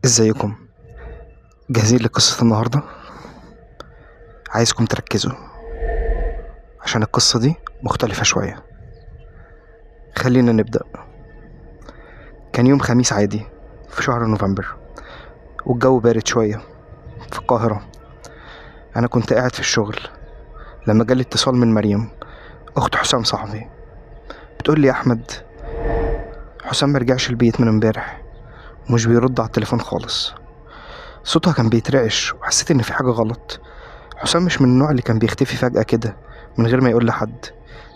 ازيكم؟ جاهزين لقصة النهاردة؟ عايزكم تركزوا عشان القصة دي مختلفة شوية. خلينا نبدأ. كان يوم خميس عادي في شهر نوفمبر، والجو بارد شوية في القاهرة. أنا كنت قاعد في الشغل لما جالي اتصال من مريم، أخت حسام صاحبي. بتقول لي: يا أحمد، حسام مرجعش البيت من امبارح ومش بيرد على التليفون خالص. صوتها كان بيترعش وحسيت إن في حاجة غلط. حسام مش من النوع اللي كان بيختفي فجأة كده من غير ما يقول لحد.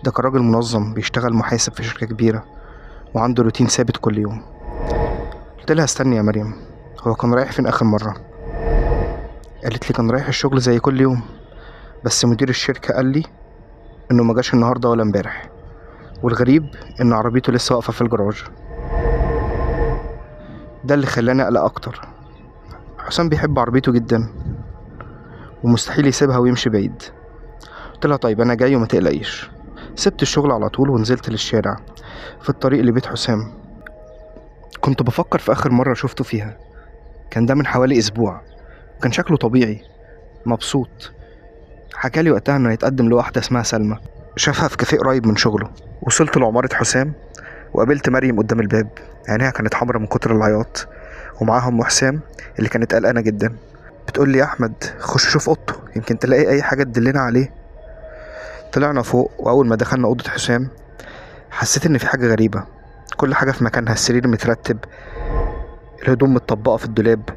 ده كان راجل منظم بيشتغل محاسب في شركة كبيرة وعنده روتين ثابت كل يوم. قلت لها: استني يا مريم، هو كان رايح فين آخر مرة؟ قالت لي: كان رايح الشغل زي كل يوم، بس مدير الشركة قال لي إنه ما جاش النهاردة ولا امبارح، والغريب إن عربيته لسه واقفة في الجراج. ده اللي خلاني أقلق أكتر. حسام بيحب عربيته جدا ومستحيل يسيبها ويمشي بعيد. قلت لها: طيب أنا جاي وما تقلقيش. سبت الشغل على طول ونزلت للشارع في الطريق لبيت حسام. كنت بفكر في آخر مرة شفته فيها، كان ده من حوالي أسبوع، وكان شكله طبيعي مبسوط. حكالي وقتها إنه هيتقدم لواحدة اسمها سلمى، شافها في كافيه قريب من شغله. وصلت لعمارة حسام وقابلت مريم قدام الباب. عينيها كانت حمرا من كتر العياط، ومعاها أم حسام اللي كانت قلقانة جدا. بتقول لي: يا أحمد، خش شوف أوضته، يمكن تلاقي أي حاجة تدلنا عليه. طلعنا فوق، وأول ما دخلنا أوضة حسام حسيت إن في حاجة غريبة. كل حاجة في مكانها، السرير مترتب، الهدوم متطبقة في الدولاب،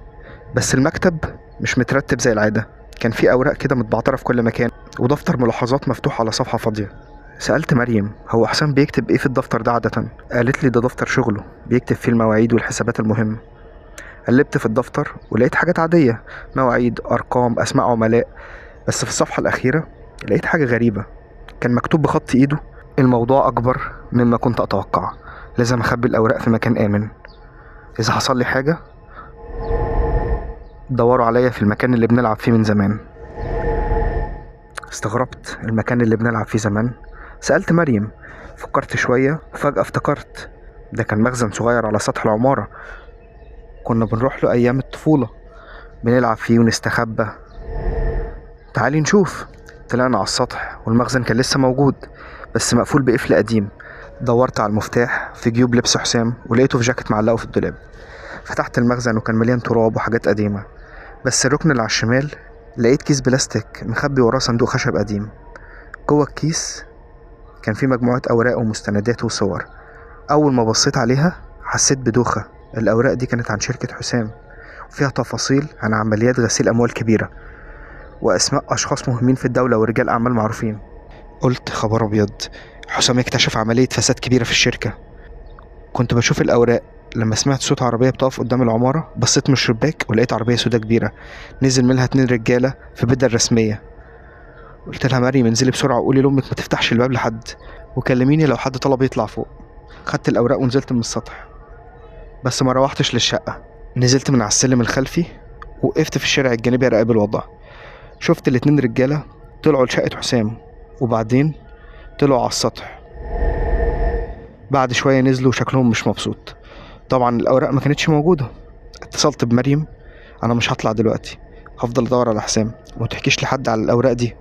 بس المكتب مش مترتب زي العادة. كان في أوراق كده متبعترة في كل مكان، ودفتر ملاحظات مفتوح على صفحة فاضية. سألت مريم: هو حسام بيكتب ايه في الدفتر ده عادة؟ قالت لي: ده دفتر شغله، بيكتب فيه المواعيد والحسابات المهمة. قلبت في الدفتر ولقيت حاجات عادية، مواعيد، أرقام، أسماء عملاء. بس في الصفحة الأخيرة لقيت حاجة غريبة، كان مكتوب بخط إيده: الموضوع أكبر مما كنت أتوقع، لازم أخبي الأوراق في مكان آمن. إذا حصل لي حاجة دوروا عليا في المكان اللي بنلعب فيه من زمان. استغربت، المكان اللي بنلعب فيه زمان؟ سألت مريم. فكرت شوية وفجأة افتكرت، ده كان مخزن صغير على سطح العمارة، كنا بنروح له أيام الطفولة، بنلعب فيه ونستخبى. تعالي نشوف. طلعنا على السطح والمخزن كان لسه موجود، بس مقفول بقفل قديم. دورت على المفتاح في جيوب لبس حسام ولقيته في جاكيت معلقه في الدولاب. فتحت المخزن وكان مليان تراب وحاجات قديمة، بس الركن اللي على الشمال لقيت كيس بلاستيك مخبي وراه صندوق خشب قديم. جوه الكيس كان في مجموعة أوراق ومستندات وصور. أول ما بصيت عليها حسيت بدوخة. الأوراق دي كانت عن شركة حسام، وفيها تفاصيل عن عمليات غسيل أموال كبيرة وأسماء أشخاص مهمين في الدولة ورجال أعمال معروفين. قلت: خبر أبيض، حسام اكتشف عملية فساد كبيرة في الشركة. كنت بشوف الأوراق لما سمعت صوت عربية بتقف قدام العمارة. بصيت من الشباك ولقيت عربية سودا كبيرة نزل منها 2 رجالة في بدل رسمية. قلت لها: مريم، انزلي بسرعة وقولي لأمك ما تفتحش الباب لحد، وكلميني لو حد طلب يطلع فوق. خدت الأوراق ونزلت من السطح، بس ما روحتش للشقة. نزلت من على السلم الخلفي وقفت في الشارع الجانبي أراقب الوضع. شفت ال2 رجالة طلعوا لشقة حسام، وبعدين طلعوا على السطح. بعد شوية نزلوا شكلهم مش مبسوط. طبعا الأوراق ما كانتش موجودة. اتصلت بمريم: أنا مش هطلع دلوقتي، هفضل أدور على حسام، وما تحكيش لحد على الأوراق دي.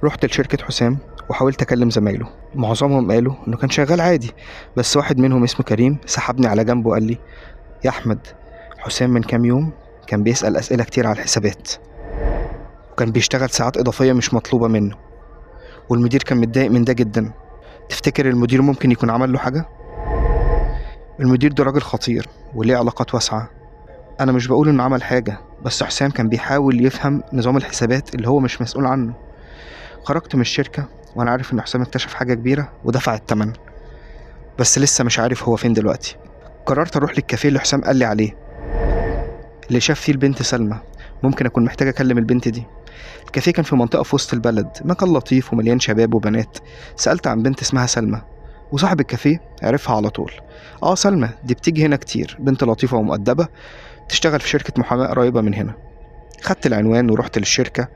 رحت لشركة حسام وحاولت أكلم زمايله. معظمهم قالوا إنه كان شغال عادي، بس واحد منهم اسمه كريم سحبني على جنبه وقال لي: يا أحمد، حسام من كام يوم كان بيسأل أسئلة كتير على الحسابات، وكان بيشتغل ساعات إضافية مش مطلوبة منه، والمدير كان متضايق من ده جدا. تفتكر المدير ممكن يكون عمل له حاجة؟ المدير ده راجل خطير وليه علاقات واسعة. أنا مش بقول إنه عمل حاجة، بس حسام كان بيحاول يفهم نظام الحسابات اللي هو مش مسؤول عنه. خرجت من الشركة وأنا عارف إن حسام اكتشف حاجة كبيرة ودفع التمن، بس لسه مش عارف هو فين دلوقتي. قررت أروح للكافيه اللي حسام قال لي عليه، اللي شاف فيه البنت سلمى. ممكن أكون محتاج أكلم البنت دي. الكافيه كان في منطقة في وسط البلد، مكان لطيف ومليان شباب وبنات. سألت عن بنت اسمها سلمى، وصاحب الكافيه عرفها على طول. سلمى دي بتيجي هنا كتير، بنت لطيفة ومؤدبة، تشتغل في شركة محاماة قريبة من هنا. خدت العنوان ورحت للشركة.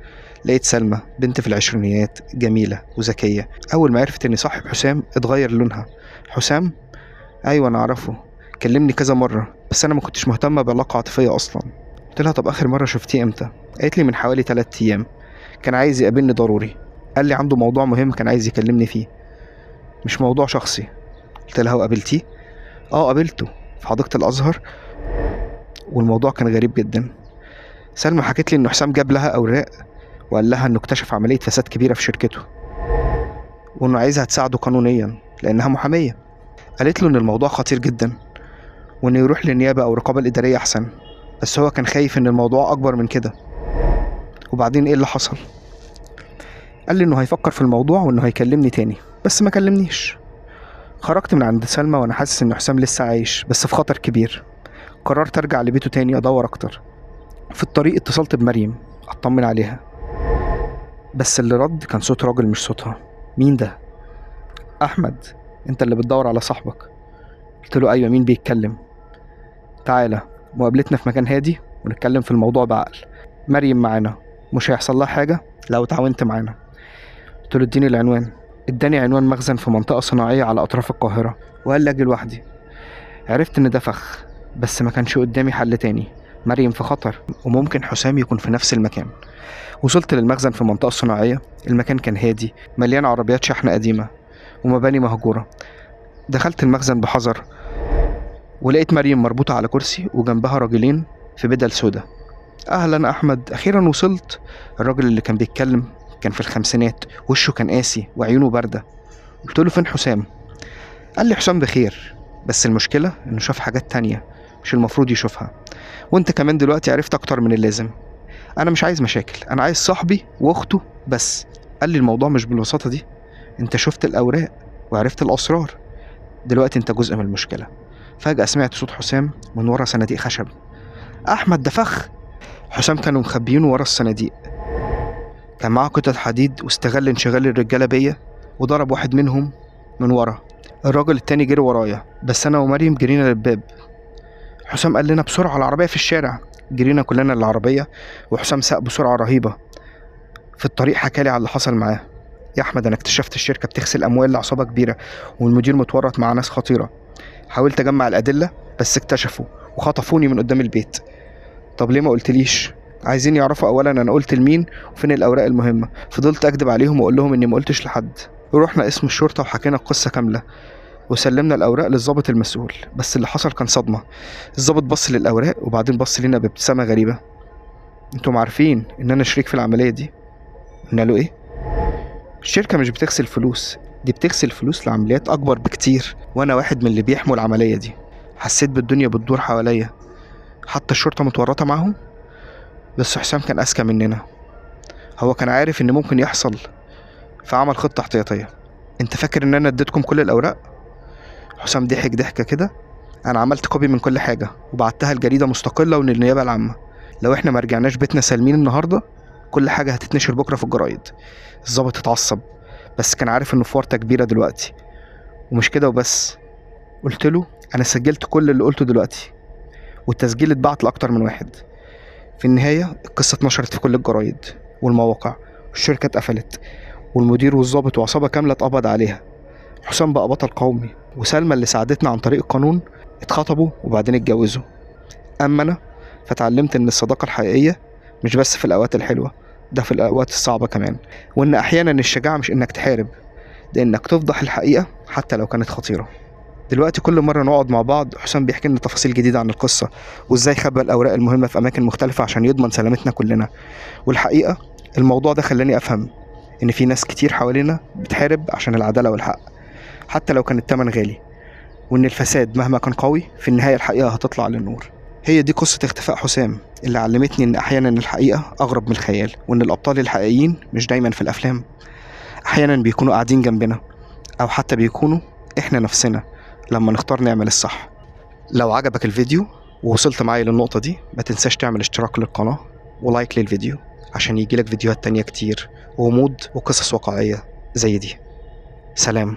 لقيت سلمى بنت في العشرينيات، جميلة وذكية. أول ما عرفت إني صاحب حسام اتغير لونها. حسام؟ أيوة أنا أعرفه، كلمني كذا مرة، بس أنا ما كنتش مهتمة بعلاقة عاطفية أصلا. قلت لها طب اخر مره شفتيه امتى؟ قالت لي من حوالي 3 ايام، كان عايز يقابلني ضروري، قال لي عنده موضوع مهم كان عايز يكلمني فيه، مش موضوع شخصي. قلت لها وقابلتيه؟ اه قابلته في حديقه الازهر، والموضوع كان غريب جدا. سلمى حكت لي ان حسام جاب لها اوراق وقال لها انه اكتشف عمليه فساد كبيره في شركته، وانه عايزها تساعده قانونيا لانها محاميه. قالت له ان الموضوع خطير جدا، وانه يروح للنيابه او الرقابه الاداريه احسن، بس هو كان خايف ان الموضوع اكبر من كده. وبعدين ايه اللي حصل؟ قال لي انه هيفكر في الموضوع وانه هيكلمني تاني، بس ما كلمنيش. خرجت من عند سلمى وانا حاسس ان حسام لسه عايش بس في خطر كبير. قررت ارجع لبيته تاني ادور اكتر. في الطريق اتصلت بمريم اطمن عليها، بس اللي رد كان صوت راجل مش صوتها. مين ده؟ احمد، انت اللي بتدور على صاحبك؟ قلت له ايوه، مين بيتكلم؟ تعالى مقابلتنا في مكان هادي ونتكلم في الموضوع بعقل. مريم معانا، مش هيحصل لها حاجه لو تعاونت معانا. قلت له اديني العنوان. اداني عنوان مخزن في منطقه صناعيه على اطراف القاهره، وقال لي اجي لوحدي. عرفت ان ده فخ، بس ما كانش قدامي حل تاني. مريم في خطر وممكن حسام يكون في نفس المكان. وصلت للمخزن في المنطقه الصناعيه. المكان كان هادي مليان عربيات شحن قديمه ومباني مهجوره. دخلت المخزن بحذر ولقيت مريم مربوطه على كرسي وجنبها راجلين في بدل سودا. اهلا احمد، اخيرا وصلت. الراجل اللي كان بيتكلم كان في الخمسينات، وشه كان قاسي وعيونه بارده. قلت له فين حسام؟ قال لي حسام بخير، بس المشكله انه شاف حاجات تانية مش المفروض يشوفها، وانت كمان دلوقتي عرفت اكتر من اللازم. انا مش عايز مشاكل، انا عايز صاحبي واخته بس. قال لي الموضوع مش بالبساطه دي، انت شفت الاوراق وعرفت الاسرار، دلوقتي انت جزء من المشكله. فجاه سمعت صوت حسام من ورا صناديق خشب. احمد ده فخ. حسام كانوا مخبيينه ورا الصناديق، كان معاه قطعة حديد واستغل انشغال الرجالة بيا وضرب واحد منهم من ورا. الراجل التاني جري ورايا، بس أنا ومريم جرينا للباب. حسام قال لنا بسرعة العربية في الشارع. جرينا كلنا للعربية وحسام ساق بسرعة رهيبة. في الطريق حكالي على اللي حصل معاه. يا أحمد، أنا اكتشفت الشركة بتغسل أموال لعصابة كبيرة، والمدير متورط مع ناس خطيرة. حاولت أجمع الأدلة بس اكتشفوا وخطفوني من قدام البيت. طب ليه ما قلتليش؟ عايزين يعرفوا اولا انا قلت لمين وفين الاوراق المهمه. فضلت اكذب عليهم واقول لهم اني ما قلتش لحد. رحنا اسم الشرطه وحكينا القصه كامله وسلمنا الاوراق للضابط المسؤول. بس اللي حصل كان صدمه. الضابط بص للاوراق وبعدين بص لنا بابتسامه غريبه. انتم عارفين ان انا شريك في العمليه دي؟ قلنا له ايه؟ الشركه مش بتغسل فلوس، دي بتغسل فلوس لعمليات اكبر بكتير، وانا واحد من اللي بيحموا العمليه دي. حسيت بالدنيا بتدور حواليا، حتى الشرطه متورطه معاهم. بس حسام كان اذكى مننا، هو كان عارف ان ممكن يحصل فعمل خطة احتياطية. انت فاكر ان انا اديتكم كل الاوراق؟ حسام ضحك ضحكة كده. انا عملت كوبي من كل حاجة وبعتها لجريدة مستقلة وللنيابة العامة. لو احنا ما رجعناش بيتنا سالمين النهاردة كل حاجة هتتنشر بكرة في الجرايد. الضابط اتعصب، بس كان عارف انه في ورطة كبيرة دلوقتي. ومش كده وبس، قلت له انا سجلت كل اللي قلته دلوقتي، والتسجيل اتبعت لاكتر من واحد. في النهاية القصة اتنشرت في كل الجرايد والمواقع، والشركة اتقفلت، والمدير والضابط وعصابة كاملة اتقبض عليها. حسام بقى بطل قومي، وسلمى اللي ساعدتنا عن طريق القانون اتخطبوا وبعدين اتجوزوا. أما أنا فتعلمت إن الصداقة الحقيقية مش بس في الأوقات الحلوة، ده في الأوقات الصعبة كمان. وإن أحيانا الشجاعة مش إنك تحارب، ده إنك تفضح الحقيقة حتى لو كانت خطيرة. دلوقتي كل مرة نقعد مع بعض حسام بيحكي لنا تفاصيل جديدة عن القصة، وإزاي خبى الأوراق المهمة في أماكن مختلفة عشان يضمن سلامتنا كلنا. والحقيقة الموضوع ده خلاني أفهم إن في ناس كتير حوالينا بتحارب عشان العدالة والحق حتى لو كان التمن غالي، وإن الفساد مهما كان قوي في النهاية الحقيقة هتطلع للنور. هي دي قصة اختفاء حسام اللي علمتني إن أحيانا الحقيقة أغرب من الخيال، وإن الأبطال الحقيقيين مش دايما في الأفلام، أحيانا بيكونوا قاعدين جنبنا، أو حتى بيكونوا إحنا نفسنا لما نختار نعمل الصح. لو عجبك الفيديو ووصلت معايا للنقطة دي ما تنساش تعمل اشتراك للقناة ولايك للفيديو عشان يجيلك فيديوهات تانية كتير وغموض وقصص واقعية زي دي. سلام.